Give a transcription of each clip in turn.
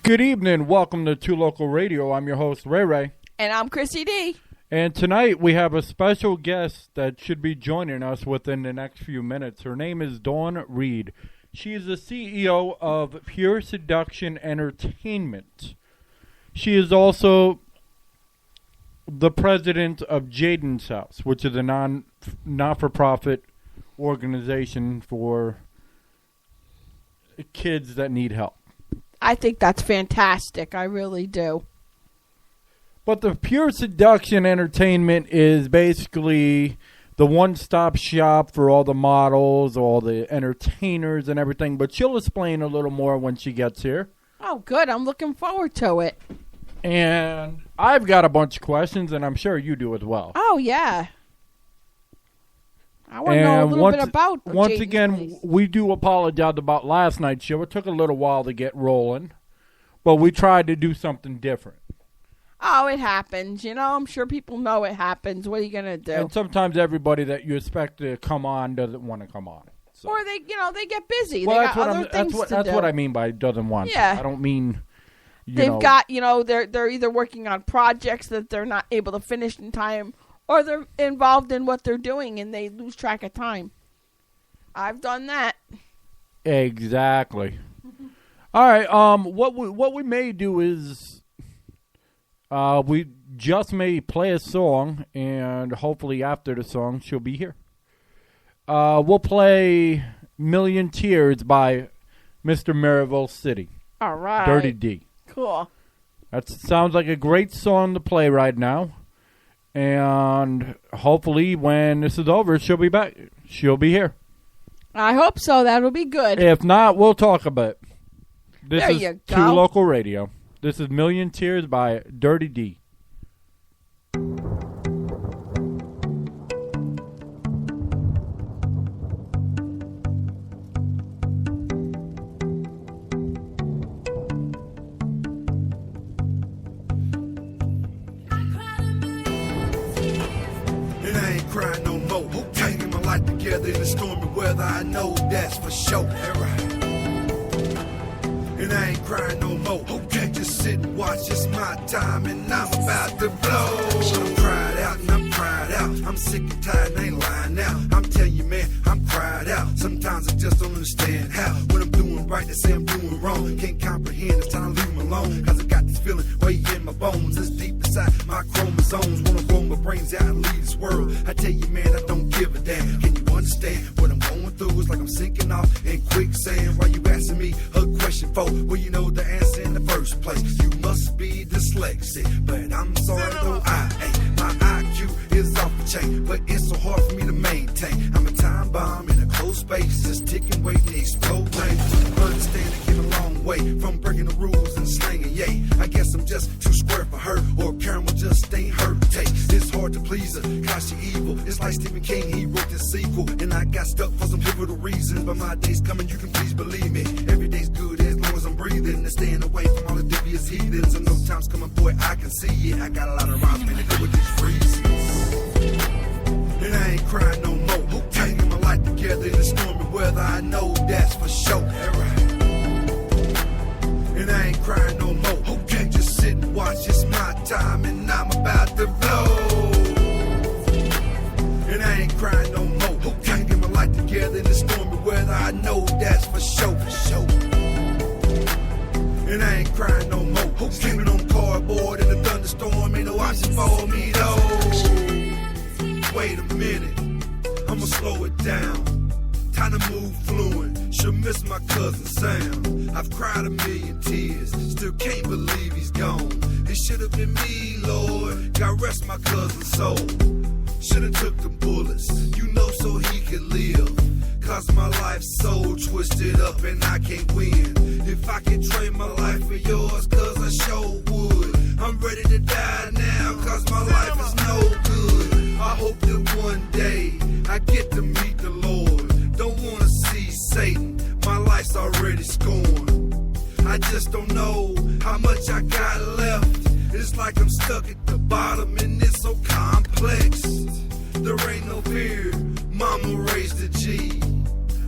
Good evening. Welcome to Two Local Radio. I'm your host, Ray Ray. And I'm Chrissy D. And tonight we have a special guest that should be joining us within the next few minutes. Her name is Dawn Reed. She is the CEO of Pure Seduction Entertainment. She is also the president of Jayden's House, which is a not-for-profit organization for kids that need help. I think that's fantastic. I really do. But the Pure Seduction Entertainment is basically the one-stop shop for all the models, all the entertainers and everything. But she'll explain a little more when she gets here. Oh, good. I'm looking forward to it. And I've got a bunch of questions, and I'm sure you do as well. Oh, yeah. I want to know a little bit about once Jayden's again, place. we do apologize about last night's show. It took a little while to get rolling, but we tried to do something different. Oh, it happens. You know, I'm sure people know it happens. What are you going to do? And sometimes everybody that you expect to come on doesn't want to come on. So. Or they get busy. Well, they got other things to do. That's what I mean by doesn't want to. I don't mean, they're either working on projects that they're not able to finish in time, or they're involved in what they're doing and they lose track of time. I've done that. Exactly. All right. What we may do is, we just may play a song, and hopefully after the song she'll be here. We'll play "Million Tears" by Mr. Maryville City. All right. Dirty D. Cool. That sounds like a great song to play right now. And hopefully when this is over, she'll be back. She'll be here. I hope so. That'll be good. If not, we'll talk about it. This there is you go. Two Local Radio. This is "Million Tears" by Dirty D. Crying no more. Taking my life together in the stormy weather. I know that's for sure. And I ain't crying no more. Can't just sit and watch. It's my time and I'm about to blow. I'm cried out and I'm cried out. I'm sick and tired and I ain't lying now. I'm telling you, man, I'm cried out. Sometimes I just don't understand how. When I'm doing right, they say I'm doing wrong. Can't comprehend. It's time to leave them alone. Cause I got this feeling way in my bones. It's deep inside my chromosomes. Wanna roll my brains out and leave this world. I tell you, man, I don't give a damn. Can you understand what I'm going through? It's like I'm sinking off in quicksand. Why you asking me a question for? Well, you know the answer in the first place. You must be dyslexic. But I'm sorry though, I ain't. My IQ is off the chain, but it's so hard for me to maintain. I'm a time bomb in a closed space, just ticking, waiting to explode. Understand I came a long way from breaking the rules and slanging yay. I guess I'm just too square for her, or caramel just ain't her taste. It's hard to please her, cause she evil. It's like Stephen King, he wrote this sequel, and I got stuck for some pivotal reasons. But my day's coming, you can please believe me. Every day's good as long as I'm breathing and staying away from all the devious heathens. And no time's coming, boy, I can see it. I got a lot of rhymes, man, to go with these reasons. And I ain't crying no more. Taking my life together in the stormy weather. I know that's for sure. And I ain't crying no more. Can't just sit and watch. It's my time and I'm about to blow. And I ain't crying no more. Can't get my life together in the stormy weather. I know that's for sure. And I ain't crying no more. Sleeping on cardboard in a thunderstorm. Ain't no option for me though. Wait a minute, I'ma slow it down. Time to move fluent, she'll miss my cousin Sam. I've cried a million tears, still can't believe he's gone. It should've been me, Lord, God rest my cousin's soul. Should've took the bullets, you know, so he could live. Cause my life's so twisted up and I can't win. If I could trade my life for yours, cause I sure would. I'm ready to die now, cause my life is no good. I hope that one day I get to meet the Lord. Don't wanna see Satan, my life's already scorned. I just don't know how much I got left. It's like I'm stuck at the bottom and it's so complex. There ain't no fear, mama raised a G.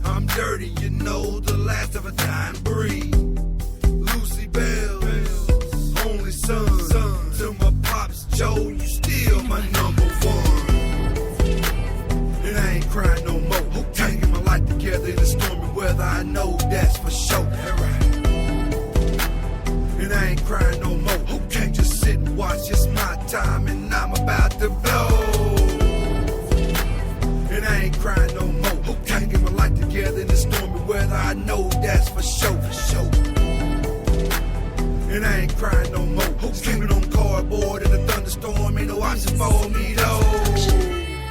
I'm dirty, you know, the last of a dying breed. Lucy Bell, I know that's for sure, for sure. And I ain't crying no more. Sleeping on cardboard in a thunderstorm, ain't no option for me though.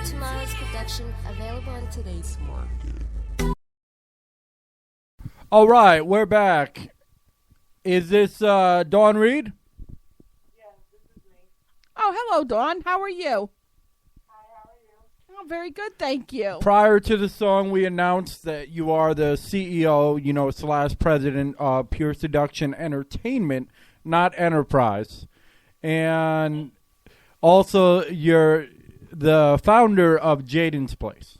Tomorrow's production available on today's market. All right, we're back. Is this Dawn Reed? Yes, this is me. Oh, hello, Dawn. How are you? Hi, how are you? Oh, very good, thank you. Prior to the song, we announced that you are the CEO, / president of Pure Seduction Entertainment, not Enterprise. And also, you're the founder of Jayden's Place.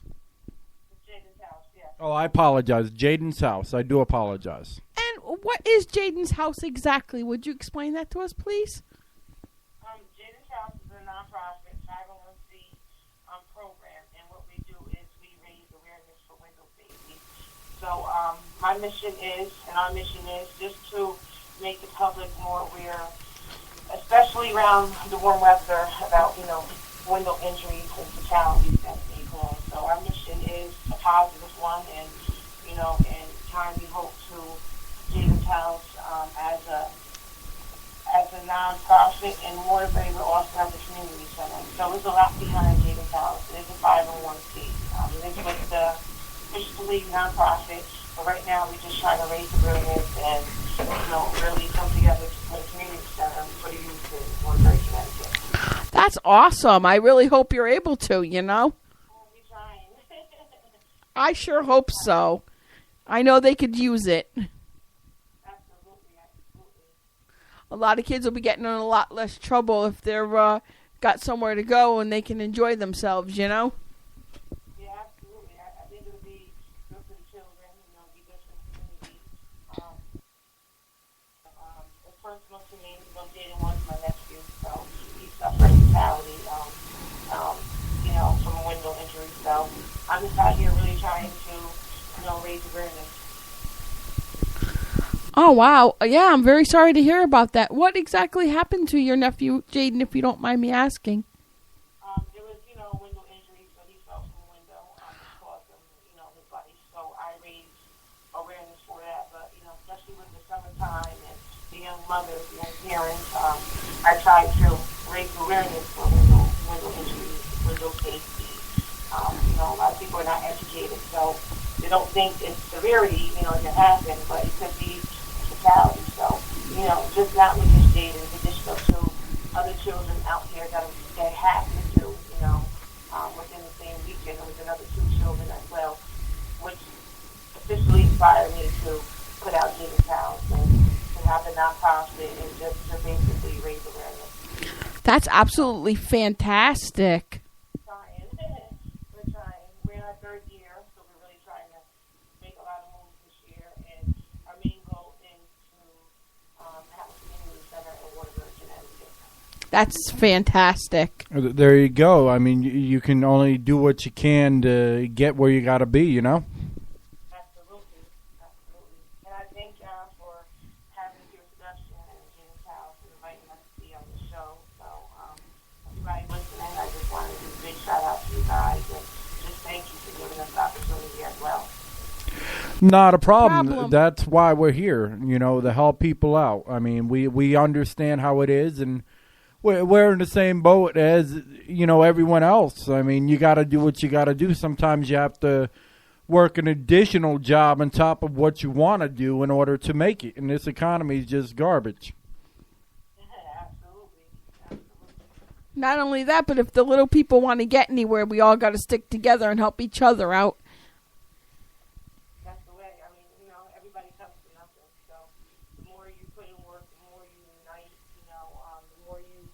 Jayden's house, yes. Oh, I apologize. Jayden's House. I do apologize. And what is Jayden's house exactly? Would you explain that to us, please? Jayden's house is a nonprofit 501c program, and what we do is we raise awareness for window safety. So my mission is, and our mission is, just to make the public more aware, especially around the warm weather, about window injuries and fatalities that may cause. So our mission is a positive one, and in time we hope to Jayden's House as a non-profit, and motivate, we're also as a community center. So there's a lot behind Jayden's House. It is a 501c. It is with the officially non-profit, but right now we're just trying to raise awareness and really come together for the community center for the youth in Woodbury, Connecticut. That's awesome. I really hope you're able to, We're trying. I sure hope so. I know they could use it. Absolutely. A lot of kids will be getting in a lot less trouble if they're got somewhere to go and they can enjoy themselves, Yeah, absolutely. I think it'll be good for the children, be good for the community. It's personal to me. Jayden was my nephew, so he suffered fatality, from a window injury. So I'm just out here really trying to, raise awareness. Oh, wow. Yeah, I'm very sorry to hear about that. What exactly happened to your nephew, Jayden, if you don't mind me asking? There was, window injury, so he fell from a window, which caused him, his life. So I raised awareness for that. But, especially with the summertime and the young mothers, the young parents, I tried to raise awareness for window injuries, window safety. A lot of people are not educated, so they don't think it's severity, it can happen, but it could be fatality. So, just not with this Jayden, in addition to other children out here that happen to, within the same weekend, there was another 2 children as well, which officially inspired me to put out Jayden's House and to have a nonprofit and just to basically raise awareness. That's absolutely fantastic. We're trying. We're in our 3rd year, so we're really trying to make a lot of moves this year. And our main goal is to have a community center in Woodbury, Connecticut. That's fantastic. There you go. I mean, you can only do what you can to get where you got to be, Absolutely. And I thank y'all for having Pure Seduction and Jayden's House and inviting us to be on the show. So, everybody listening, I just wanted to do a big shout out to you guys and just thank you for giving us the opportunity as well. Not a problem. That's why we're here, to help people out. I mean, we understand how it is, and we're in the same boat as, everyone else. I mean, you got to do what you got to do. Sometimes you have to work an additional job on top of what you want to do in order to make it. And this economy is just garbage. Absolutely. Not only that, but if the little people want to get anywhere, we all got to stick together and help each other out. That's the way. I mean, everybody comes to nothing. So the more you put in work, the more you unite, the more you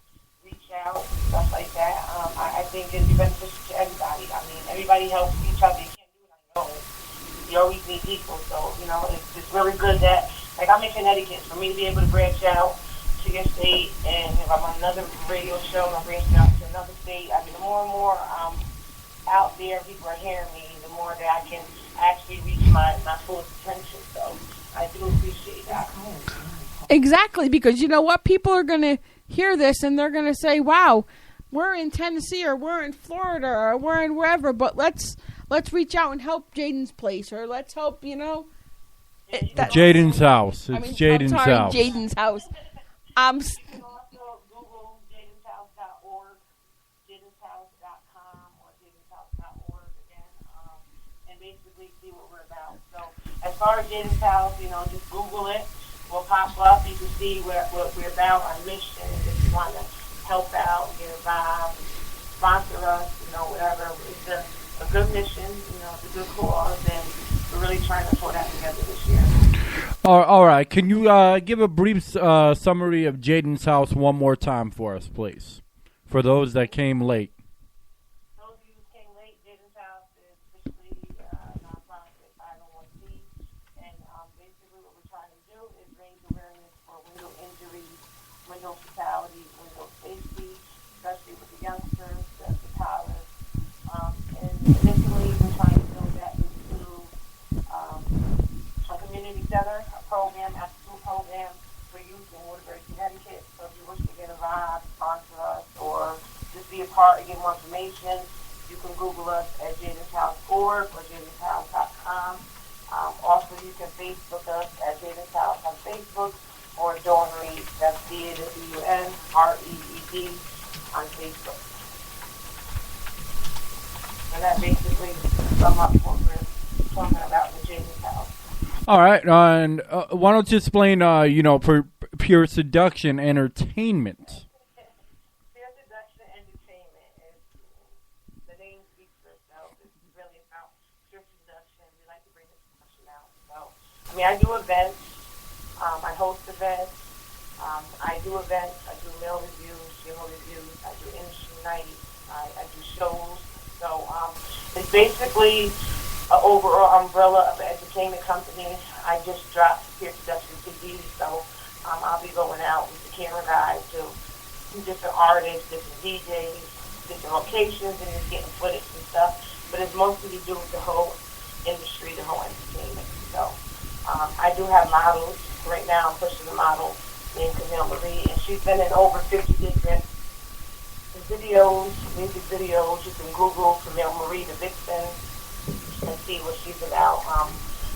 reach out, stuff like that. I think it'd be beneficial to everybody. I mean, everybody helps each other. You can't do it on your own. You always need people. So, it's really good that, like, I'm in Connecticut, for me to be able to branch out to your state, and if I'm on another radio show and I'm branching out to another state, I mean, the more and more out there, people are hearing me, the more that I can actually reach my full potential. So I do appreciate that. Exactly, because you know what? People are going to hear this and they're going to say, wow, we're in Tennessee or we're in Florida or we're in wherever, but let's reach out and help Jayden's Place, or let's help, Jayden's house. I It's mean, Jayden's I'm sorry, house. Jayden's house. You can also Google JaydensHouse.org, JaydensHouse.com, or JaydensHouse.org again, and basically see what we're about. So as far as Jayden's house, just Google it. We'll pop up. You can see what we're about, our mission. If you want to help out, get involved, sponsor us, whatever. It's a good mission. It's a good cause, and we're really trying to pull that together this year. All right. Can you give a brief summary of Jayden's house one more time for us, please, for those that came late? Those of you who came late, Jayden's house is officially a nonprofit 501c, and basically what we're trying to do is raise awareness for window injuries, window fatality, window safety, especially with the youngsters, the toddlers. And initially, we're trying to build that into a community center, a program, after-school program for youth in Waterbury, Connecticut. So if you wish to get involved, sponsor us, or just be a part and get more information, you can Google us at JaydensHouse.org or JaydensHouse.com. Also, you can Facebook us at Jayden's House on Facebook, or Dawn Reed, that's DAWNREED on Facebook. And that basically sums up what we're talking about with Jayden's house. All right. And why don't you explain, for Pure Seduction Entertainment? Pure Seduction Entertainment is, the name speaks for itself. It's really about pure seduction. We like to bring the seduction out. So, I do events. I host events. I do events. I do male reviews, female reviews. I do industry nights. I do shows. So it's basically an overall umbrella of an entertainment company. I just dropped Pure Seduction TV, so I'll be going out with the camera guys to different artists, different DJs, different locations, and just getting footage and stuff. But it's mostly to do with the whole industry, the whole entertainment. So I do have models. Right now I'm pushing a model named Camille Marie, and she's been in over 50 different videos, music videos. You can Google Camille Marie the Vixen and see what she's about.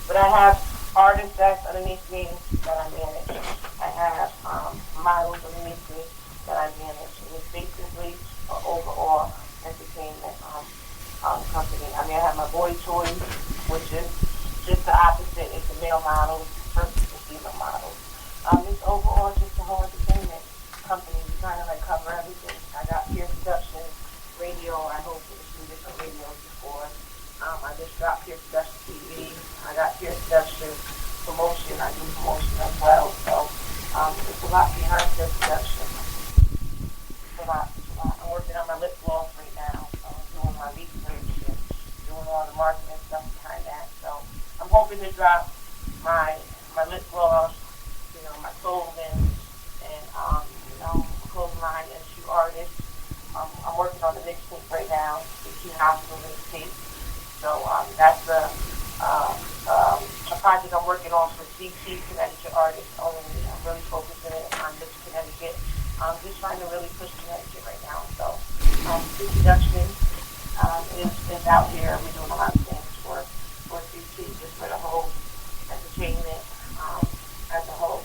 But I have artists that's underneath me that I manage. I have models underneath me that I manage. And it's basically an overall entertainment company. I have my boy toys, which is just the opposite. It's a male model versus a female model. It's overall just a whole entertainment company. We kind of cover everything. I got Pure Seduction Radio. I hosted a few different radios before. I just dropped Pure Seduction TV. I got Pure Seduction Promotion. I do promotion as well. So it's a lot behind Pure Seduction. It's a lot. I'm working on my lip gloss right now. So I'm doing my research and doing all the marketing stuff behind that. So I'm hoping to drop my lip gloss, my clothing, and clothing line and shoe artists. I'm working on the mixtape right now, the Key Hospital mixtape. So that's a project I'm working on for CT Connecticut artists only. I'm really focusing on this Connecticut. I'm just trying to really push Connecticut right now. So Pure Seduction is out here. We're doing a lot of things for CT, just for the whole entertainment as a whole.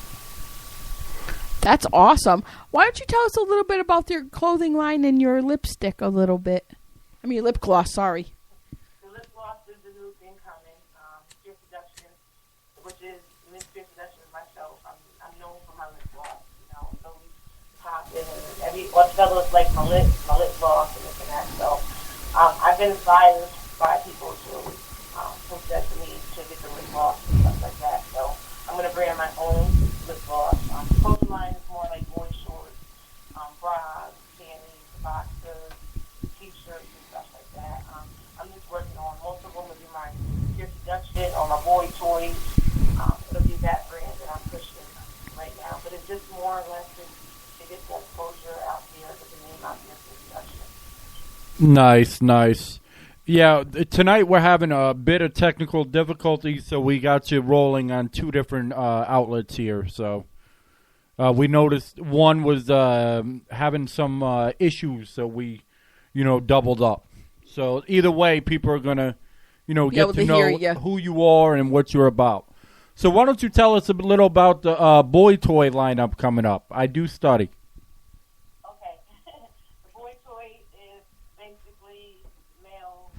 That's awesome. Why don't you tell us a little bit about your clothing line and your lipstick a little bit? Lip gloss, sorry. The lip gloss is the new thing coming. Pure Seduction, which is Miss Pure Seduction is myself. I'm known for my lip gloss. It's always popping, and all fellas like my lip gloss and this and that. So I've been inspired by people to suggest me to get the lip gloss and stuff like that. So I'm going to brand my own lip gloss. The clothing line is more like boy shorts, bras, panties, boxers, t-shirts, and stuff like that. I'm just working on most of them will be my Pure Seduction or my boy toys. It'll be that brand that I'm pushing right now. But it's just more or less to get that exposure out here with the name out here, Pure Seduction. Nice. Yeah, tonight we're having a bit of technical difficulty, so we got you rolling on two different outlets here. So we noticed one was having some issues, so we, doubled up. So either way, people are gonna, get to know who you are and what you're about. So why don't you tell us a little about the boy toy lineup coming up? I do study. Okay. The boy toy is basically male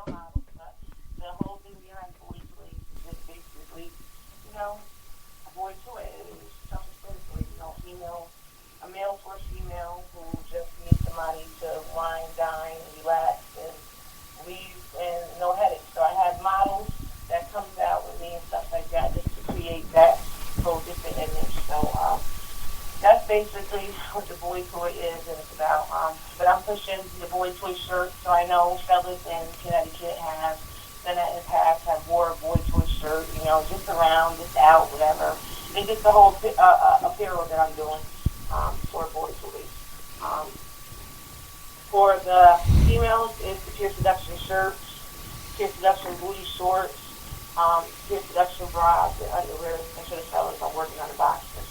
models. But the whole thing behind boy toy is basically, a boy toy is self-explanatory. A male for a female who just needs somebody to wine, dine, relax, and leave, and no headache. So I have models that comes out with me and stuff like that just to create that whole different image. So that's basically what the boy toy is and it's about. But I'm pushing the boy toy shirt, so I know fellas in Connecticut have done that in the past, have wore a boy toy shirt, just around, just out, whatever. It's just the whole apparel that I'm doing for boy toys. For the females, it's the Pure Seduction shirts, Pure Seduction booty shorts, Pure Seduction bras and underwear. And for the fellas, I'm working on the boxers.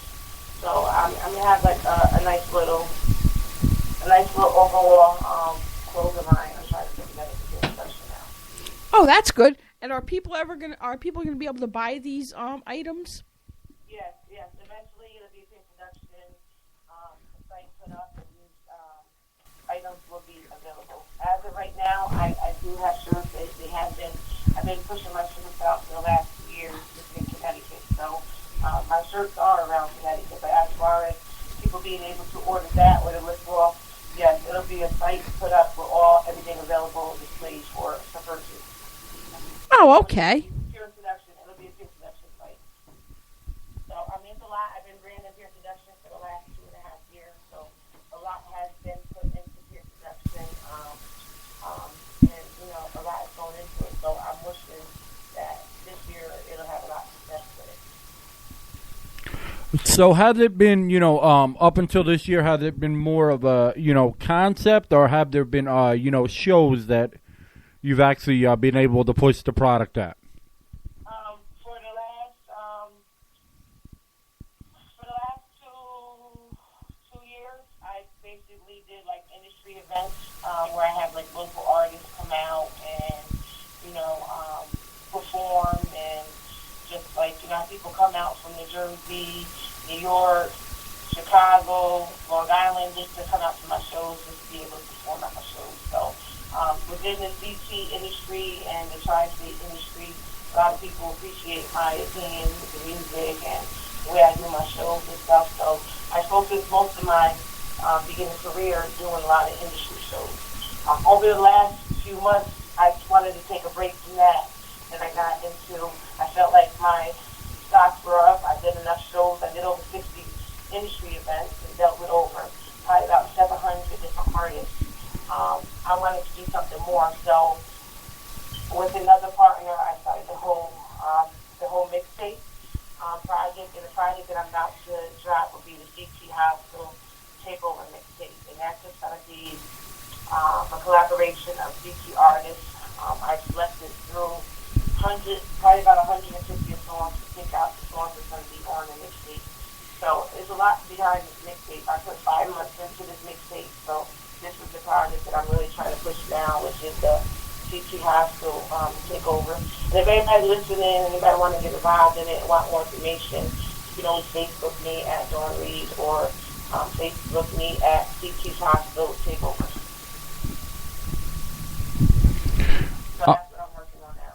So I'm gonna have like a nice little overall clothing line. I'm trying to put together for Pure Seduction now. Oh, that's good. And are people gonna be able to buy these items? Yes. Eventually, it'll be a Pure Seduction site put up, and these items will be available. As of right now, I do have shirts. I've been pushing my shirts out for the last 2 years just in Connecticut. So my shirts are around Connecticut. But as far as people being able to order that or to list off, yes, it'll be a site put up with everything available displayed for purchase. Oh, okay. Pure Seduction. It'll be a Pure Seduction site. So, it's a lot. I've been branding Pure Seduction for the last 2.5 years. So, a lot has been put into Pure Seduction. And, a lot is going into it. So, I'm wishing that this year it'll have a lot of success with it. So has it been, up until this year, has it been more of a, concept, or have there been, shows that you've actually been able to push the product at? For the last two years, I basically did like industry events where I have like local artists come out and perform, and just like people come out from New Jersey, New York, Chicago, Long Island, just to come out to my shows, just to be able to perform at my shows. So within the CT industry and the tri-state industry, a lot of people appreciate my opinion with the music and the way I do my shows and stuff. So I focused most of my beginning career doing a lot of industry shows. Over the last few months, I wanted to take a break from that, and I got into, I felt like my stocks were up. I did enough shows. I did over 60 industry events and dealt with over probably about 700 different artists. I wanted to do something more, so with another partner, I started the whole mixtape project, and the project that I'm about to drop will be the CT Hospital Takeover mixtape, and that's just going to be a collaboration of CT artists. I selected through probably about 150 songs to pick out the songs that's going to be on the mixtape. So there's a lot behind this mixtape. I put 5 months into this mixtape, so this is the project that I'm really trying to push down, which is the CT Hospital Takeover. And if anybody listening, anybody want to get involved in it and want more information, you can always Facebook me at Dawn Reed or Facebook me at CT Hospital Takeover. So that's what I'm working on now.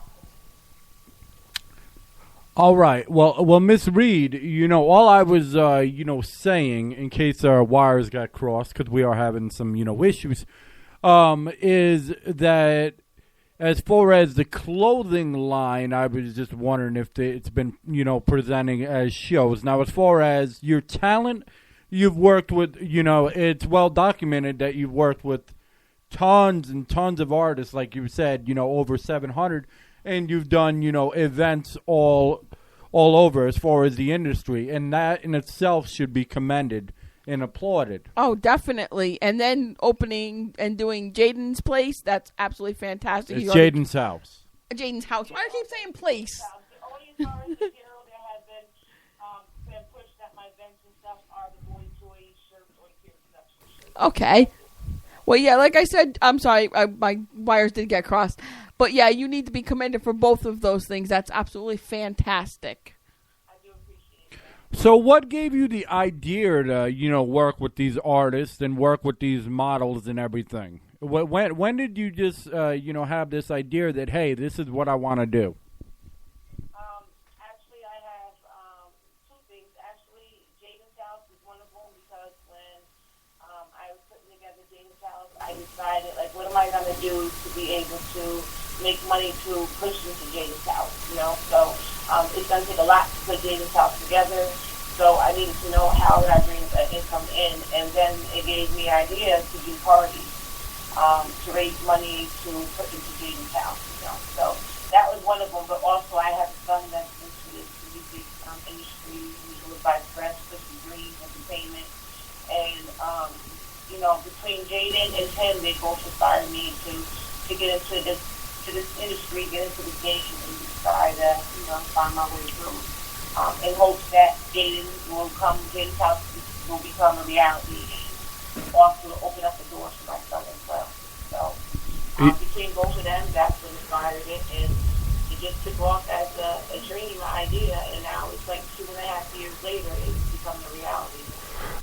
All right. Well, Miss Reed, all I was, saying, in case our wires got crossed, because we are having some, issues, is that as far as the clothing line, I was just wondering if it's been, presenting as shows. Now, as far as your talent, you've worked with, it's well documented that you've worked with tons and tons of artists, like you said, over 700, and you've done, events all over as far as the industry, and that in itself should be commended and applauded. Oh, definitely. And then opening and doing Jayden's place, that's absolutely fantastic. It's Jayden's house. Jayden's house. Why do I keep saying place? The only artists that there have been pushed at my events and stuff are the boy toy shirts or the Pure Seduction shirts. Okay. Well, yeah, like I said, I'm sorry, my wires did get crossed. But yeah, you need to be commended for both of those things. That's absolutely fantastic. I do appreciate that. So what gave you the idea to, work with these artists and work with these models and everything? When did you just, have this idea that, hey, this is what I want to do? Actually, I have two things. Actually, Jayden's house is one of them because when I was putting together Jayden's house, I decided, like, what am I going to do to be able to make money to push into Jayden's house, So it's going to take a lot to put Jayden's house together. So I needed to know how would I bring the income in. And then it gave me ideas to do parties, to raise money to put into Jayden's house, So that was one of them. But also I have a son that's into this music industry. He goes by Press, Green Entertainment. And, between Jayden and him, they both inspired me to get into this industry, get into the game, and try to, find my way through. In hopes that Jayden's house will become a reality and also open up the doors for my son as well. So, between both of them, that's what inspired it, and it just took off as a dream, an idea, and now it's like 2.5 years later, it's become a reality.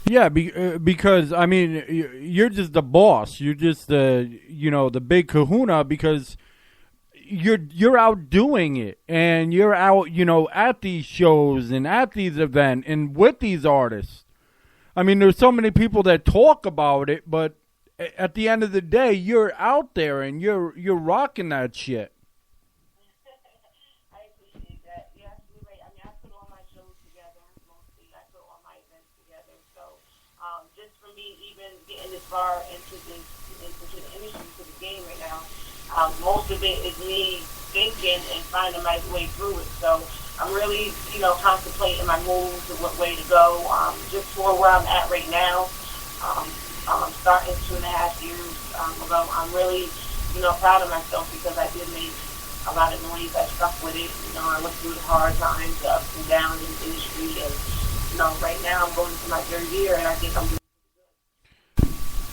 Yeah, because, I mean, you're just the boss. You're just the big kahuna because you're out doing it, and you're out, at these shows and at these events and with these artists. I mean, there's so many people that talk about it, but at the end of the day, you're out there and you're rocking that shit. I appreciate that. You're absolutely right. I mean, I put all my shows together, mostly. I put all my events together. So, just for me, even getting this far into the industry, to the game right now, most of it is me thinking and finding my way through it. So I'm really, contemplating my moves and what way to go. Just for where I'm at right now, starting 2.5 years ago, I'm really, proud of myself because I did make a lot of noise. I stuck with it. I went through the hard times, the ups and downs in the industry, and right now I'm going into my third year, and I think I'm doing.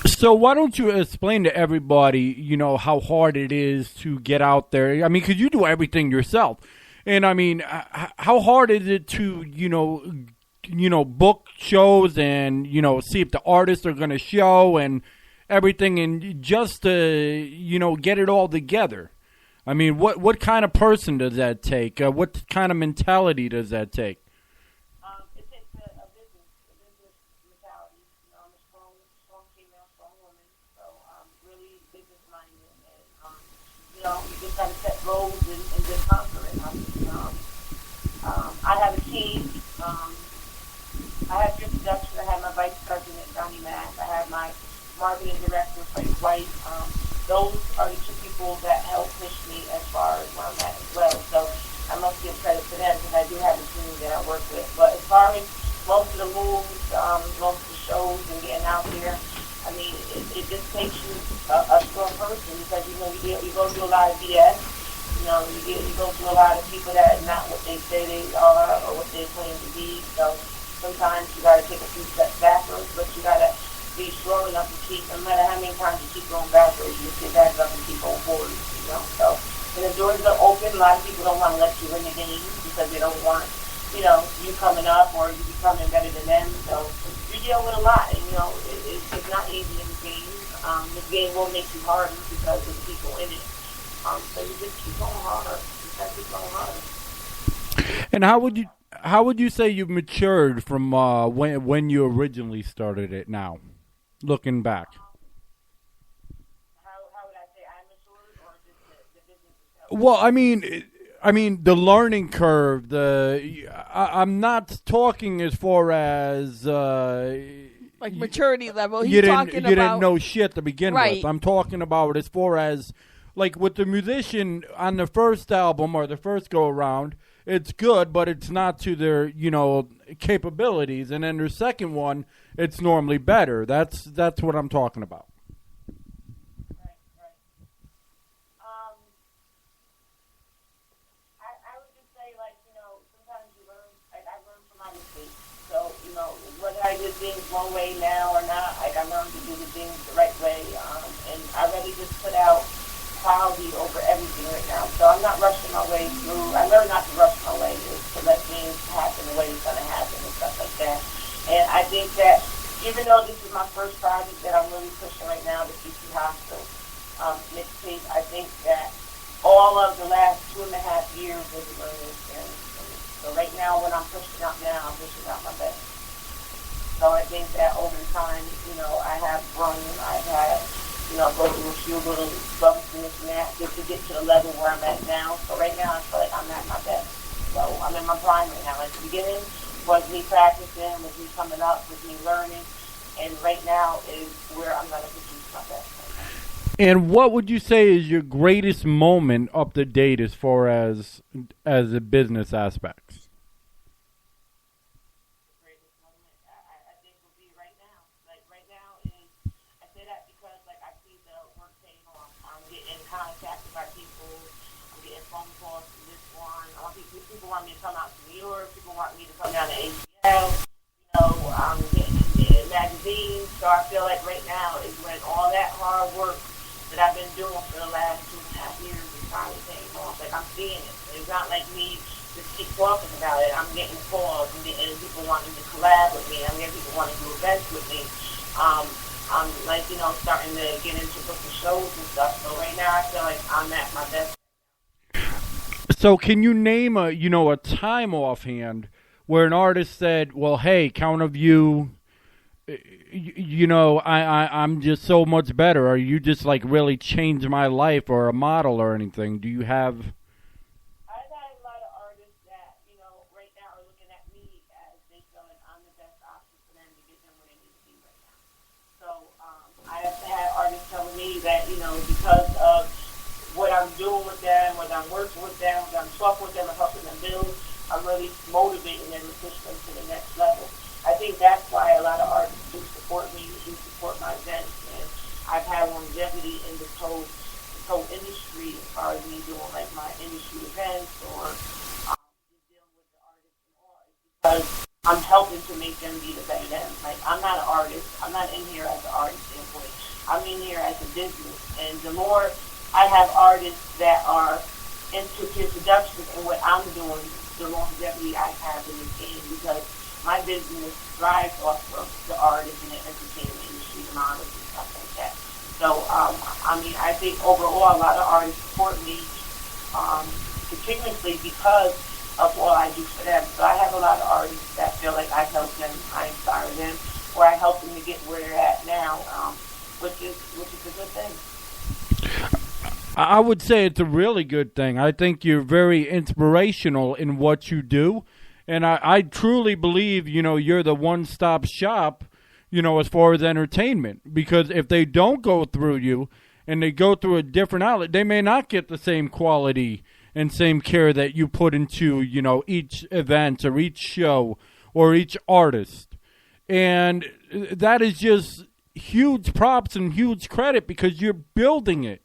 So why don't you explain to everybody, how hard it is to get out there? I mean, because you do everything yourself. And, I mean, how hard is it to, book shows and, see if the artists are going to show and everything and just to, get it all together? I mean, what kind of person does that take? What kind of mentality does that take? It takes a business mentality. I'm a strong female, strong woman, so I'm really business-minded. And, you just got to set goals and just conquer it. I have a team. I have Pure Seduction. I have my vice president, Johnny Mack. I have my marketing director, Frank White. Those are the two people that help push me as far as where I'm at as well. So I must give credit to them because I do have a team that I work with. But as far as most of the moves, most of the shows and getting out there, I mean, it just takes you a strong person because, you go through a lot of BS. You go through a lot of people that are not what they say they are or what they claim to be. So sometimes you got to take a few steps backwards, but you got to be strong enough to keep, no matter how many times you keep going backwards, you just get back up and keep going forward, So when the doors are open, a lot of people don't want to let you in the game because they don't want, you coming up or you becoming better than them. So you deal with a lot, and, it's not easy in the game. The game will make you harder because of the people in it. So you just keep going harder. You just keep going harder. And how would you say you've matured from when you originally started it now, looking back? How would I say I matured or just the business itself? Well, I mean the learning curve. I'm not talking as far as like maturity level. You He's didn't know shit to begin right. with. I'm talking about as far as like with the musician on the first album or the first go around. It's good, but it's not to their, capabilities. And then their second one, it's normally better. That's what I'm talking about. Right. I would just say, sometimes you learn, I learn from my mistakes. So, whether I do things one way now or not, I learned to do the things the right way. And I really just put out quality over everything right now. So I'm not rushing my way through. I learned not to rush my way, is to let things happen the way it's going to happen and stuff like that. And I think that even though this is my first project that I'm really pushing right now, the PC Hospital mixtape, I think that all of the last 2.5 years was a learning experience for me. So right now, when I'm pushing out now, I'm pushing out my best. So I think that over time, I have grown, I've had, go through a few little bumps and this and that just to get to the level where I'm at now. So right now, I feel like I'm at my best. So I'm in my prime right now. At the beginning was me practicing, was me coming up, was me learning, and right now is where I'm going to produce my best. And what would you say is your greatest moment up to date as far as the business aspects? The greatest moment, I think, will be right now. Like, right now is, I say that because, like, I see the work paying off. I'm getting contacted by people. I'm getting phone calls from this one. People want me to come out to New York. People want me to come down to ATL. I'm getting in magazines. So I feel like right now is when all that hard work that I've been doing for the last 2.5 years is finally paying off. Like, I'm seeing it. It's not like me just keep talking about it. I'm getting calls. I'm getting people wanting to collab with me. I'm getting people wanting to do events with me. I'm like, starting to get into booking shows and stuff. So right now I feel like I'm at my best. So can you name a time offhand where an artist said, well, hey, count of you, I'm just so much better, or you just like really changed my life, or a model or anything? Do you have? I've had a lot of artists that, right now are looking at me as they feel like I'm the best option for them to get them where they need to be right now. So I have had artists telling me that, because of what I'm doing with them, whether I'm working with them, whether I'm talking with them and helping them build, I'm really motivating them to push them to the next level. I think that's why a lot of artists do support me, do support my events, and I've had longevity in this whole industry as far as me doing like my industry events or just dealing with the artists and all, because I'm helping to make them be the better them. Like, I'm not an artist. I'm not in here as an artist standpoint. I'm in here as a business, and the more I have artists that are into Pure Seduction and what I'm doing, the longevity I have in this game, because my business thrives off of the artists and the entertainment industry, the models and stuff like that. So, I think overall a lot of artists support me continuously because of what I do for them. So I have a lot of artists that feel like I help them, I inspire them, or I help them to get where they're at now, which is a good thing. I would say it's a really good thing. I think you're very inspirational in what you do. And I truly believe, you're the one-stop shop, as far as entertainment. Because if they don't go through you and they go through a different outlet, they may not get the same quality and same care that you put into, each event or each show or each artist. And that is just huge props and huge credit because you're building it.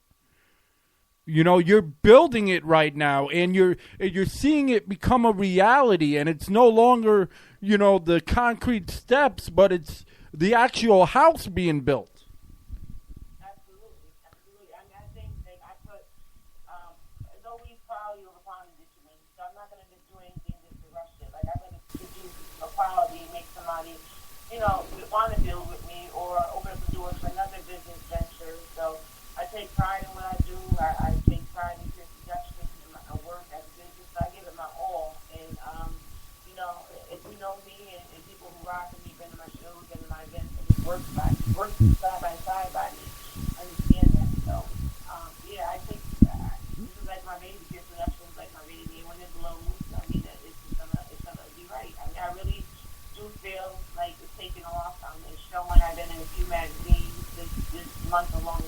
You're building it right now, and you're seeing it become a reality, and it's no longer, the concrete steps, but it's the actual house being built. Absolutely. I think that I put, it's always quality over quantity to me, so I'm not going to just do anything just to rush it. Like, I'm going to produce a quality and make somebody, want to deal with me or open up the doors for another business venture. So I take pride in what I do. I take pride in Pure Seduction and my work as a business. So I give it my all. And, if you know me and people who rock with me, been to my shows, been to my events, and work side by side by me, understand that. So, I think this is like my baby. Pure Seduction is like my baby. And when it blows, it's gonna be right. I really do feel like it's taking off. It's showing. I've been in a few magazines this month alone.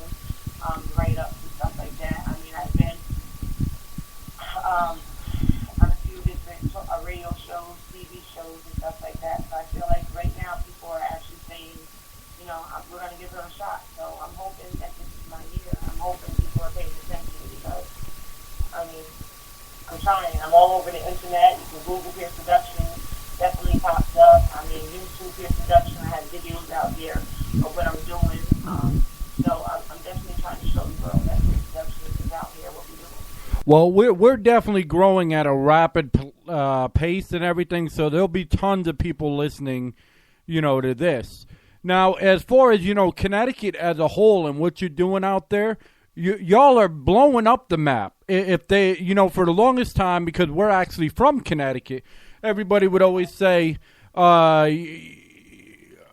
Write-ups and stuff like that. I've been on a few different radio shows, TV shows, and stuff like that. So I feel like right now people are actually saying, we're going to give her a shot. So I'm hoping that this is my year. I'm hoping people are paying attention because, I'm trying. I'm all over the internet. You can Google Pure Seduction. Definitely pops up. YouTube Pure Seduction. I have videos out there of what I'm doing. So I'm definitely trying to show the world that Pure Seduction is Well, we're definitely growing at a rapid pace and everything, so there'll be tons of people listening, to this. Now, as far as, Connecticut as a whole and what you're doing out there, y'all are blowing up the map. If they, for the longest time, because we're actually from Connecticut, everybody would always say,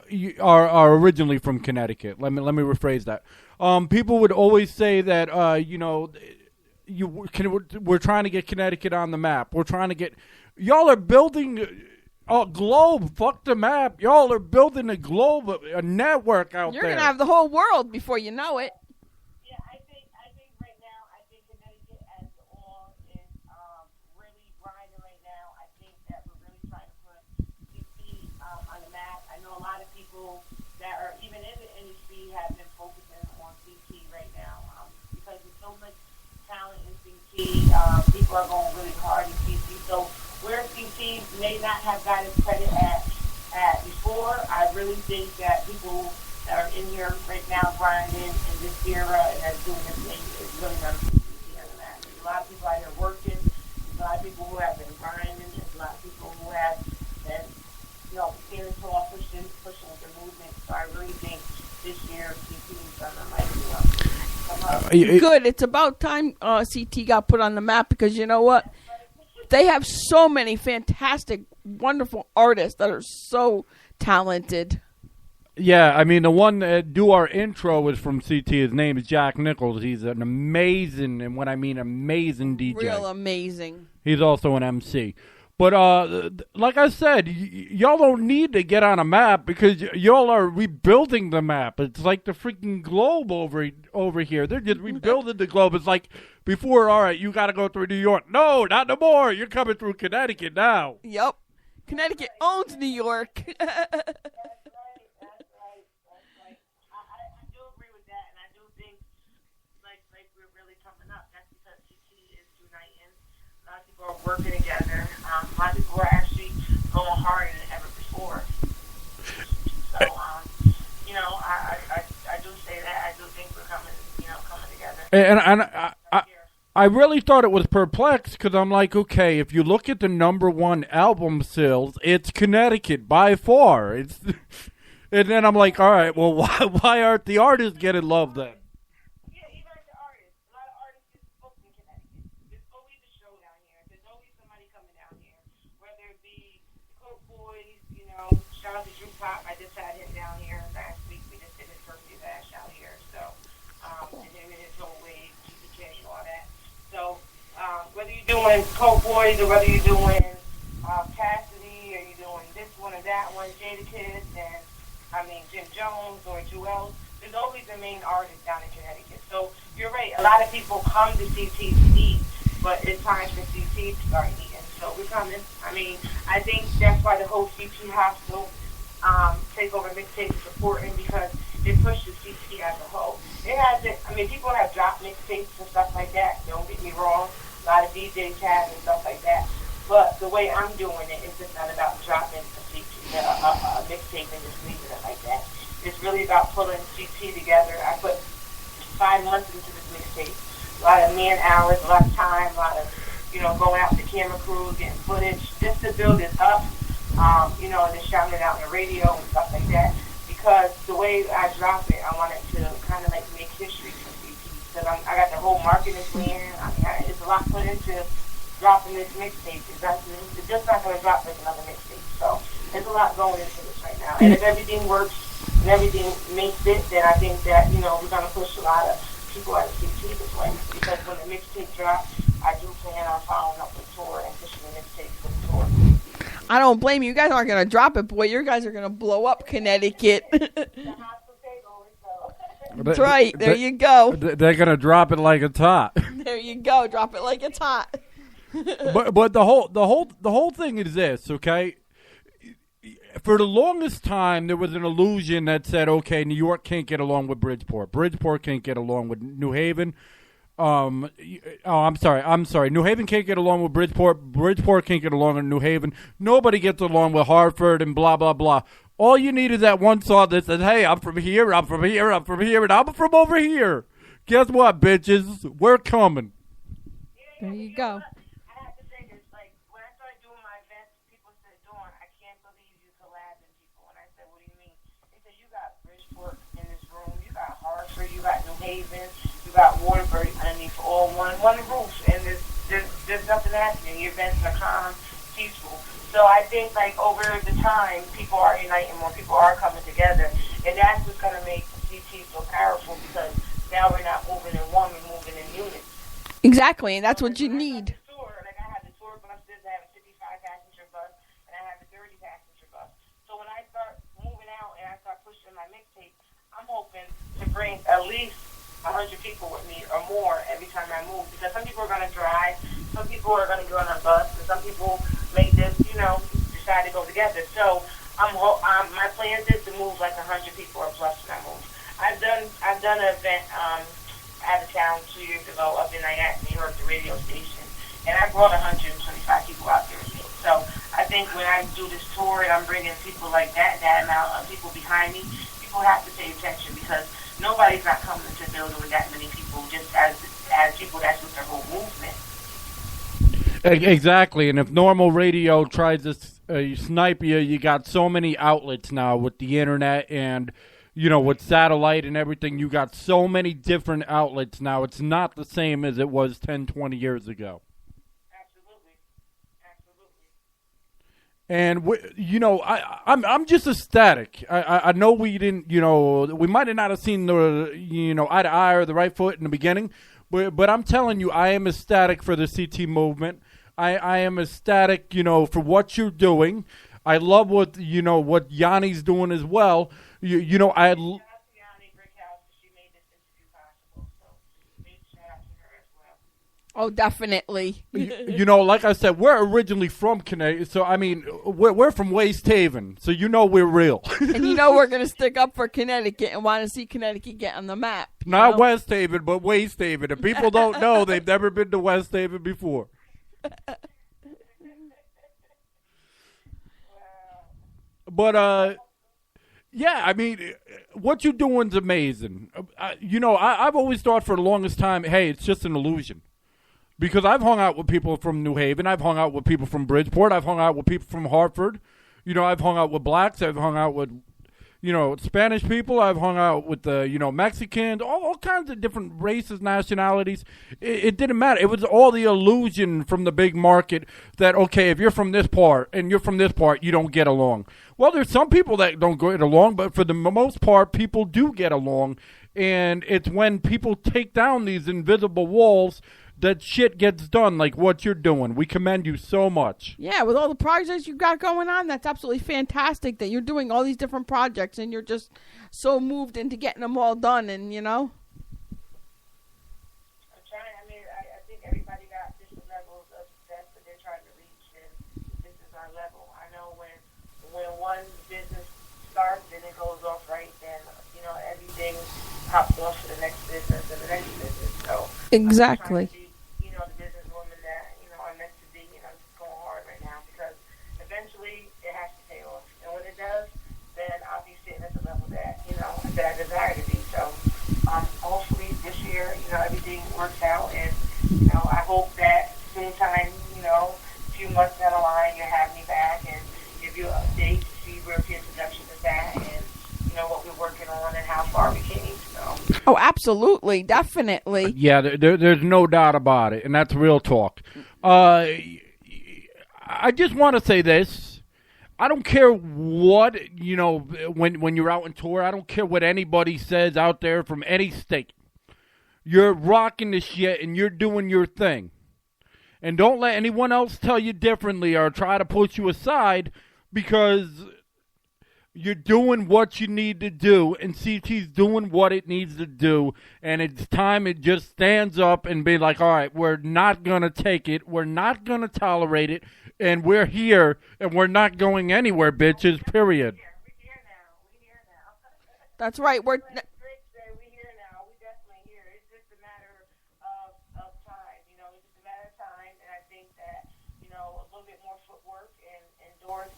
you are originally from Connecticut. Let me rephrase that. People would always say that, we're trying to get Connecticut on the map. We're trying to get, y'all are building a globe. Fuck the map. Y'all are building a globe, a network out You're there. going to have the whole world before you know it. Yeah, I think right now, Connecticut as a whole is really grinding right now. I think that we're really trying to put CT on the map. I know a lot of people that are even in the industry have been focusing on CT right now because there's so much talent in CT. People are going really hard in CT. So where CT may not have gotten credit at before, I really think that people that are in here right now grinding in this era and that's doing this thing is really going to be CT on the map. There's a lot of people out here working. There's a lot of people who have been grinding. There's a lot of people who have been, standing tall, pushing with the movement. So I really think this year CT is going to come up. Good. It's about time CT got put on the map because you know what? They have so many fantastic, wonderful artists that are so talented. Yeah, I mean, the one that do our intro is from CT. His name is Jack Nichols. He's an amazing, and when I mean amazing DJ. Real amazing. He's also an MC. But like I said, y'all don't need to get on a map because y'all are rebuilding the map. It's like the freaking globe over here. They're just rebuilding the globe. It's like before, all right, you got to go through New York. No, not no more. You're coming through Connecticut now. Yep. Connecticut owns New York. That's right. I do agree with that, and I do think like we're really coming up. That's because CT is uniting. A lot of people are working together. A lot of people are actually going harder than ever before. So, I do say that. I do think we're coming together. And I really thought it was perplexed because I'm like, okay, if you look at the #1 album sales, it's Connecticut by far. And then I'm like, all right, well, why aren't the artists getting love then? Yeah, even the artists. A lot of artists get booked in Connecticut. There's always a show down here. There's always somebody coming down here. Whether it be Coke Boys, shout out to Drew Pop. I just had him down here last week. We just did his birthday bash out here. So, and him and his whole wave, GPK, all that. So, whether you're doing Coke Boys or whether you're doing Cassidy or you're doing this one or that one, Jada Kids and Jim Jones or Jewel, there's always a main artist down in Connecticut. So you're right. A lot of people come to CT to eat, but it's time for CT to start eating. So we're coming. I think that's why the whole CT Hospital takeover mixtape is important because it pushes CT as a whole. It hasn't. People have dropped mixtapes and stuff like that. Don't get me wrong. A lot of DJs have and stuff like that. But the way I'm doing it is just not about dropping a mixtape and just leaving it like that. It's really about pulling CT together. I put 5 months into this mixtape. A lot of man hours, a lot of time, a lot of, going out to camera crews, getting footage, just to build it up, and then shouting it out on the radio and stuff like that. Because the way I drop it, I want it to kind of like make history for CT. Because I got the whole marketing plan. It's a lot put into dropping this mixtape. It's just not going to drop like another mixtape. So there's a lot going into this right now. And if everything works and everything makes it, then I think that, we're going to push a lot of people out of CT this way. Because when the mixtape drops, I do plan on following up with tour and pushing the mixtape for the tour. I don't blame you. You guys aren't going to drop it, boy. You guys are going to blow up Connecticut. That's right. There you go. They're going to drop it like it's hot. There you go. Drop it like it's hot. but the whole thing is this, okay? For the longest time, there was an illusion that said, okay, New York can't get along with Bridgeport. Bridgeport can't get along with New Haven. I'm sorry. New Haven can't get along with Bridgeport. Bridgeport can't get along with New Haven. Nobody gets along with Hartford and blah, blah, blah. All you need is that one song that says, hey, I'm from here, I'm from here, I'm from here, and I'm from over here. Guess what, bitches? We're coming. Yeah, There you go. I have to say this, like, when I started doing my events, people said, Dawn, I can't believe you collabing people. And I said, what do you mean? They said, you got Bridgeport in this room, you got Hartford, you got New Haven, you got Waterbury underneath all one roof, and there's nothing happening. Your events are calm, peaceful. So I think, like, over the time, people are uniting more, people are coming together, and that's what's going to make CT so powerful, because now we're not moving in one, we're moving in units. Exactly, and that's what you need. I have the tour buses, I have a 55-passenger bus, and I have a 30-passenger bus. So when I start moving out and I start pushing my mixtape, I'm hoping to bring at least 100 people with me or more every time I move, because some people are going to drive, some people are going to go on a bus, and some people may just, decide to go together. So my plan is to move like 100 people or plus when I move. I've done an event out of town 2 years ago up in Nyack, New York, the radio station, and I brought 125 people out there with me. So I think when I do this tour and I'm bringing people like that amount of people behind me, people have to pay attention, because nobody's not coming to the building with that many people, just as people that's with their whole movement. Exactly, and if normal radio tries to snipe you, you got so many outlets now with the internet and, with satellite and everything. You got so many different outlets now. It's not the same as it was 10, 20 years ago. Absolutely. And I'm just ecstatic. I know we didn't, we might have not have seen the, eye to eye or the right foot in the beginning, but I'm telling you, I am ecstatic for the CT movement. I am ecstatic, for what you're doing. I love what Yanni's doing as well. Oh, definitely. Like I said, we're originally from Connecticut, so I mean, we're from West Haven, so we're real. And we're going to stick up for Connecticut and want to see Connecticut get on the map. Not West Haven, but West Haven. If people don't know, they've never been to West Haven before. But, yeah, I mean, what you're doing is amazing. I've always thought for the longest time, hey, it's just an illusion. Because I've hung out with people from New Haven. I've hung out with people from Bridgeport. I've hung out with people from Hartford. I've hung out with blacks. I've hung out with, Spanish people. I've hung out with the, Mexicans, all kinds of different races, nationalities. It didn't matter. It was all the illusion from the big market that, okay, if you're from this part and you're from this part, you don't get along. Well, there's some people that don't get along, but for the most part, people do get along. And it's when people take down these invisible walls that shit gets done, like what you're doing. We commend you so much. Yeah, with all the projects you got going on, that's absolutely fantastic that you're doing all these different projects and you're just so moved into getting them all done, and I'm trying. I mean, I think everybody got different levels of success that they're trying to reach, and this is our level. I know when one business starts and it goes off right, then everything pops off for the next business and the next business. So exactly. The businesswoman that, are meant to be, just going hard right now, because eventually it has to pay off. And when it does, then I'll be sitting at the level that, that I desire to be. So, hopefully this year, everything works out, and, I hope that sometime, a few months down the line, you'll have me back and give you an update to see where Pure Seduction is at, and, what we're working on and how far we came. So. Oh, absolutely. Definitely. Yeah, there's no doubt about it, and that's real talk. I just want to say this. I don't care what, when you're out on tour, I don't care what anybody says out there from any state. You're rocking the shit, and you're doing your thing. And don't let anyone else tell you differently or try to push you aside, because you're doing what you need to do, and CT's doing what it needs to do, and it's time it just stands up and be like, all right, we're not going to take it, we're not going to tolerate it, and we're here, and we're not going anywhere, bitches, period. We're here now. That's right. We're here now. We're definitely here. It's just a matter of time. It's just a matter of time, and I think that, a little bit more footwork and doors.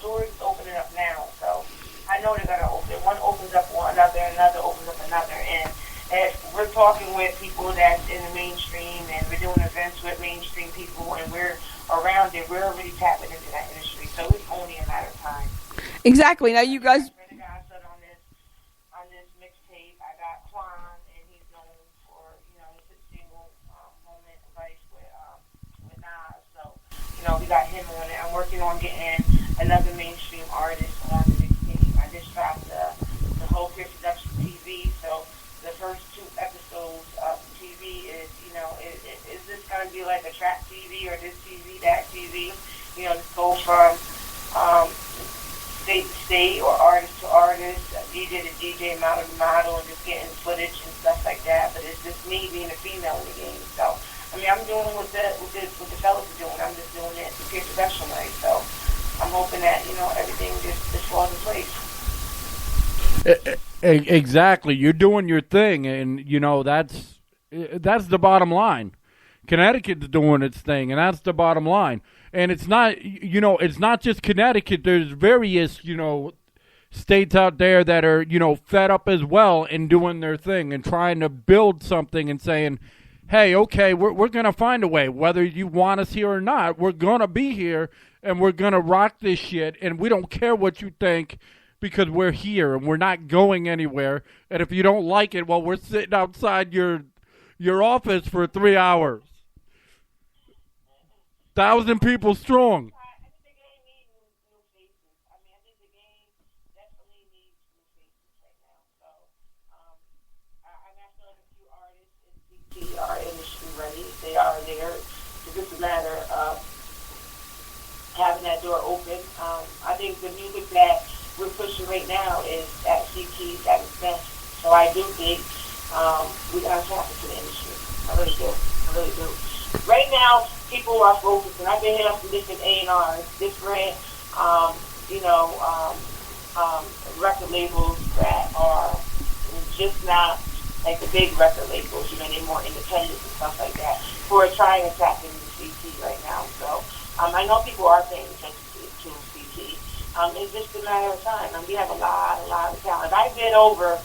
Doors opening up now, so I know they're going to open. One opens up another opens up another, and if we're talking with people that's in the mainstream and we're doing events events with mainstream people, and we're around it. We're already tapping into that industry, so it's only a matter of time. Exactly. Now you guys. On this mixtape, I got Quan, and he's known for his single moment advice with Nas. So we got him on it. I'm working on getting another mainstream artist on the mixtape. I just dropped the whole Pure Seduction TV. So the first 2 episodes of TV is is this going to be like a trap TV or this TV, that TV? Just go from state to state or artist to artist, DJ to DJ, model to model, and just getting footage and stuff like that. But it's just me being a female in the game. So I'm doing what the fellas are doing. I'm just doing it the Pure Seduction way. So I'm hoping that everything just falls in place. Exactly. You're doing your thing, and that's the bottom line. Connecticut's doing its thing, and that's the bottom line. And it's not, it's not just Connecticut. There's various, states out there that are, fed up as well and doing their thing and trying to build something and saying, hey, okay, we're going to find a way. Whether you want us here or not, we're going to be here, and we're going to rock this shit, and we don't care what you think because we're here, and we're not going anywhere. And if you don't like it, well, we're sitting outside your office for 3 hours. 1,000 people strong. I think the game needs new faces. I think the game definitely needs new faces right now. So, I feel like a few artists in CT are industry ready. They are there. It's just a matter of having that door open. I think the music that we're pushing right now is at CT's at its best. So I do think we got to tap into the industry. I really do. Right now, people are focused, and I've been hitting up some different A&Rs, different, record labels that are just not like the big record labels. They're more independent and stuff like that, who are trying to tap into CT right now. So I know people are paying attention to CT. It's just a matter of time. We have a lot of talent. I did over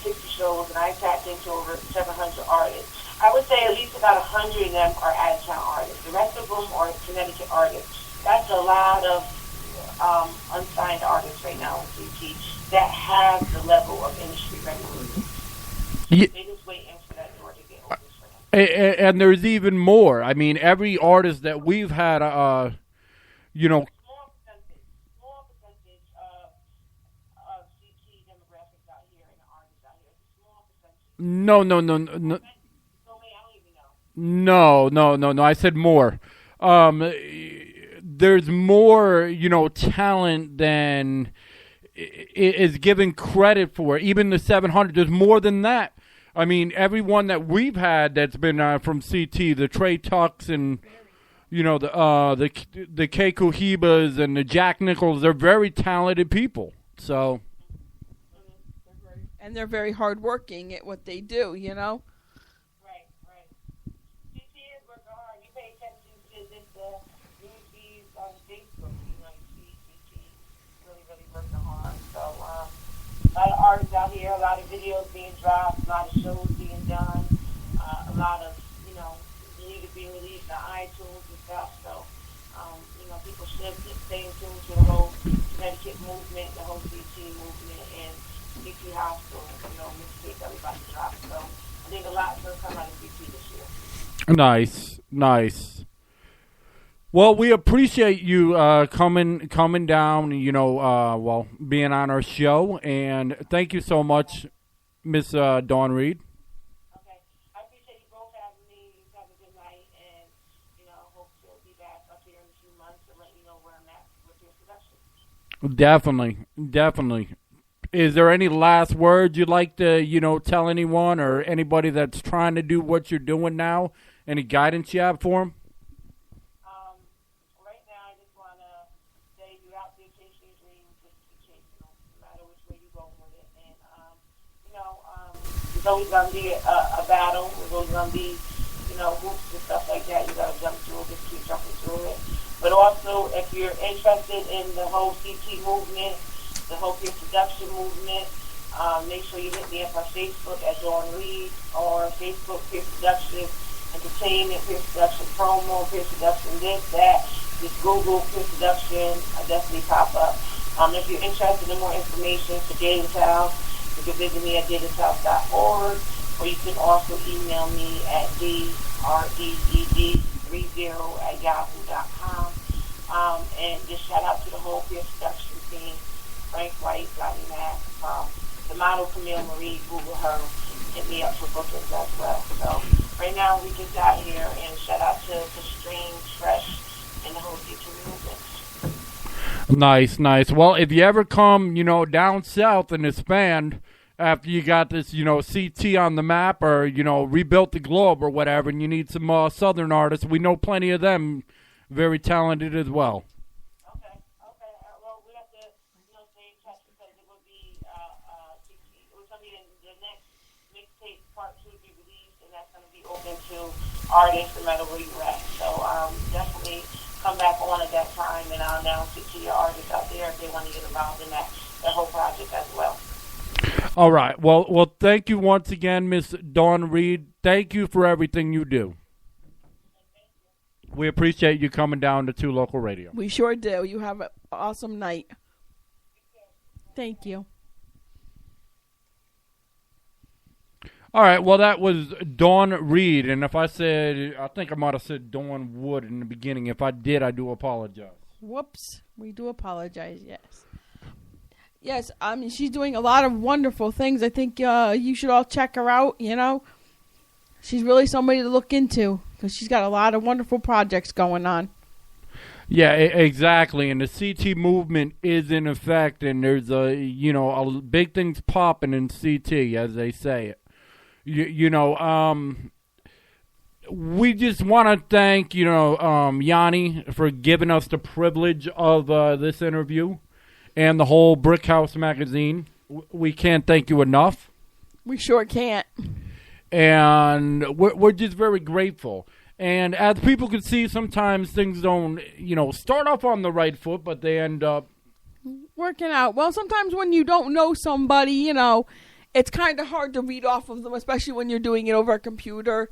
60 shows, and I tapped into over 700 artists. I would say at least about 100 of them are out-of-town artists. The rest of them are Connecticut artists. That's a lot of unsigned artists right now in CT that have the level of industry recognition. They just waiting for that door to get open for them. And there's even more. Every artist that we've had, Small percentage of CT demographics out here and the artists out here. It's a small percentage. No. I said more. There's more, talent than is given credit for. Even the 700, there's more than that. Everyone that we've had that's been from CT, the Trey Tucks and the K Cohibas and the Jack Nichols, they're very talented people. So. And they're very hardworking at what they do. A lot of artists out here, a lot of videos being dropped, a lot of shows being done, a lot of, music being released on iTunes and stuff. So, people should keep staying tuned to the whole Connecticut movement, the whole CT movement, and CT Hospital, mixtape that we about to drop. So, I think a lot's going to come out of CT this year. Nice. Well, we appreciate you coming down, being on our show, and thank you so much, Miss Dawn Reed. Okay. I appreciate you both having me. You have a good night, and, hope to be back up here in a few months to let you know where I'm at with your production. Definitely. Is there any last words you'd like to, tell anyone or anybody that's trying to do what you're doing now? Any guidance you have for them? There's always going to be a battle. There's always going to be, hoops and stuff like that. You got to jump through it, just keep jumping through it. But also, if you're interested in the whole CT movement, the whole Pure Seduction movement, make sure you hit me up on Facebook at Dawn Reed or Facebook Pure Seduction entertainment, Pure Seduction promo, Pure Seduction this, that. Just Google Pure Seduction. I definitely pop up. If you're interested in more information for Jayden's House, you can visit me at jaydenshouse.org, or you can also email me at dreed30@yahoo.com. And just shout out to the whole Pure Seduction team, Frank White, Johnny Mack, the model Camille Marie, Google her, hit me up for bookings as well. So right now we just out here, and shout out to Strange, Fresh, and the whole future movement. Nice, nice. Well, if you ever come, down south and expand after you got this, CT on the map or, rebuilt the globe or whatever, and you need some southern artists, we know plenty of them, very talented as well. Okay. Well, we have to, stay in touch, because it will be, it was going to be the next mixtape part 2 to be released, and that's going to be open to artists no matter where you're at. So definitely come back on at that time, and I'll announce it to your artists out there if they want to get involved in that whole project as well. All right. Well, thank you once again, Miss Dawn Reed. Thank you for everything you do. We appreciate you coming down to 2 Local Radio. We sure do. You have an awesome night. Thank you. All right, well, that was Dawn Reed, and if I think I might have said Dawn Wood in the beginning. If I did, I do apologize. Whoops. We do apologize, yes. Yes, she's doing a lot of wonderful things. I think you should all check her out, She's really somebody to look into, because she's got a lot of wonderful projects going on. Yeah, exactly, and the CT movement is in effect, and there's a big things popping in CT, as they say it. We just want to thank, Yanni for giving us the privilege of this interview and the whole Brick House magazine. We can't thank you enough. We sure can't. And we're just very grateful. And as people can see, sometimes things don't, start off on the right foot, but they end up working out. Well, sometimes when you don't know somebody, it's kind of hard to read off of them, especially when you're doing it over a computer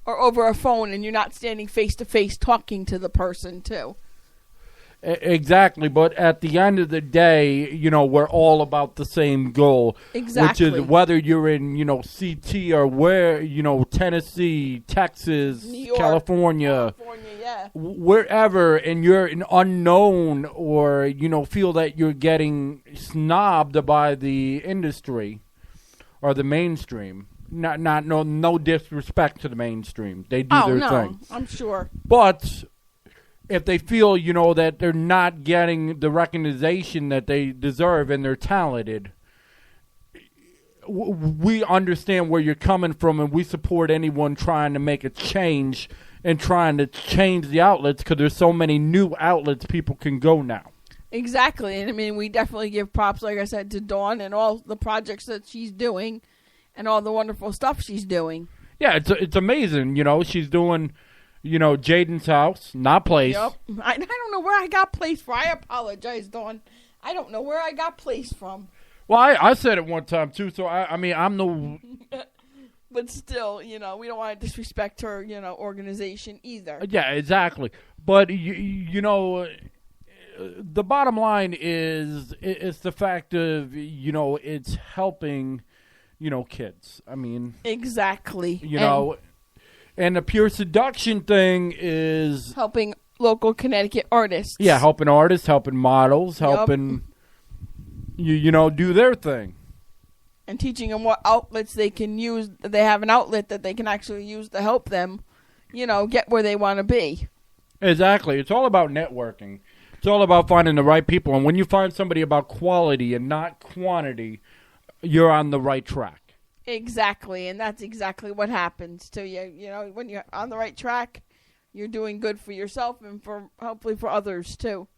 or over a phone and you're not standing face-to-face talking to the person, too. Exactly, but at the end of the day, we're all about the same goal. Exactly. Which is whether you're in, CT or where, Tennessee, Texas, New York, California, yeah. Wherever, and you're an unknown or, feel that you're getting snobbed by the industry or the mainstream. No disrespect to the mainstream. They do their thing. I'm sure. But if they feel, that they're not getting the recognition that they deserve and they're talented, we understand where you're coming from, and we support anyone trying to make a change and trying to change the outlets, because there's so many new outlets people can go now. Exactly. And, we definitely give props, like I said, to Dawn and all the projects that she's doing and all the wonderful stuff she's doing. Yeah, it's amazing. She's doing... Jayden's House, not Place. Yep. I don't know where I got Place from. I apologize, Dawn. I don't know where I got Place from. Well, I said it one time, too, so I'm the... But still, we don't want to disrespect her, organization either. Yeah, exactly. But, the bottom line is, it's the fact of, it's helping, kids. Exactly. And the Pure Seduction thing is... helping local Connecticut artists. Yeah, helping artists, helping models, helping, do their thing. And teaching them what outlets they can use. They have an outlet that they can actually use to help them, get where they want to be. Exactly. It's all about networking. It's all about finding the right people. And when you find somebody about quality and not quantity, you're on the right track. Exactly, and that's exactly what happens to you. When you're on the right track, you're doing good for yourself and for hopefully for others too.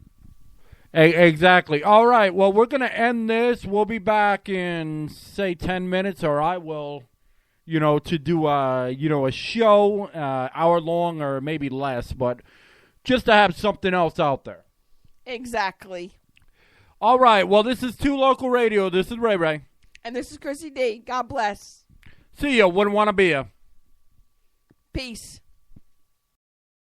Exactly. All right. Well, we're going to end this. We'll be back in, say, 10 minutes, or I will, to do a show, hour long or maybe less, but just to have something else out there. Exactly. All right. Well, this is 2 Local Radio. This is Ray Ray. And this is Chrissy D. God bless. See ya. Wouldn't want to be ya. Peace.